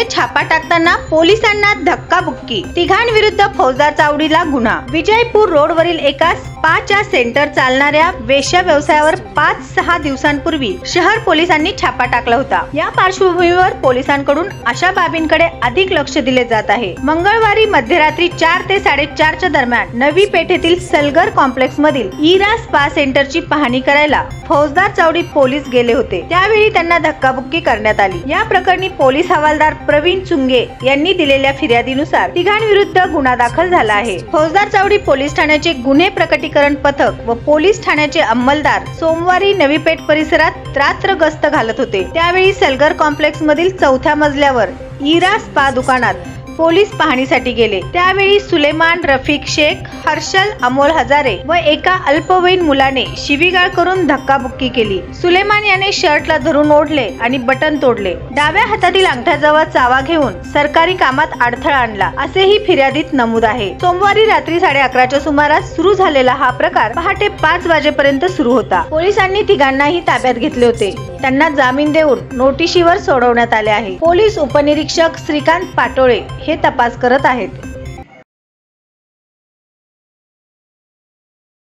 मध्ये छापा टाकताना पोलिसांना धक्काबुक्की। तिघांविरुद्ध फौजदार चावडीला गुन्हा। विजयपूर रोडवरील एका स्पाच्या सेंटर चालणाऱ्या वेश्या व्यवसायावर 5-6 दिवसांपूर्वी शहर पोलिसांनी छापा टाकला होता। या पार्श्वभूमीवर पोलिसांकडून अशा बाबींकडे अधिक लक्ष दिले जात आहे। मंगळवारी मध्यरात्री 4 ते 4:30 च्या दरम्यान नवी पेठेतील सलगर कॉम्प्लेक्स मधील इरा स्पा सेंटरची पाहणी करायला फौजदार चावडी पोलीस गेले होते। त्यावेळी त्यांना धक्काबुक्की करण्यात आली। या प्रकरणी पोलीस हवालदार प्रवीण चुंगे यांनी दिलेल्या फिर्यादीनुसार तिघांविरुद्ध गुन्हा दाखल झाला आहे। फौजदार चावडी पोलीस ठाण्याचे गुन्हे प्रकटीकरण पथक व पोलीस ठाण्याचे अंमलदार सोमवारी नवी पेठ परिसरात रात्र गस्त घालत होते। त्यावेळी सलगर कॉम्प्लेक्स मधील 4थ्या मजल्यावर इरा स्पा दुकानात पोलीस पाहणीसाठी गेले। त्यावेळी सुलेमान रफिक शेख, हर्षल अमोल हजारे व एका अल्पवयीन मुलाने शिवीगाळ करून धक्काबुक्की केली। सुलेमान याने शर्टला धरून ओढले आणि बटन तोडले। डाव्या हातातील अंगठ्याजवळ चावा घेऊन सरकारी कामात अडथळा आणला असेही फिर्यादीत नमूद आहे। सोमवारी रात्री 11:30च्या सुमारास सुरू झालेला हा प्रकार पहाटे 5 वाजेपर्यंत सुरू होता। पोलिसांनी तिघांनाही ताब्यात घेतले होते। त्यांना जामीन देऊन नोटिशीवर सोडवण्यात आले आहे। पोलीस उपनिरीक्षक श्रीकांत पाटोळे हे तपास करत आहेत।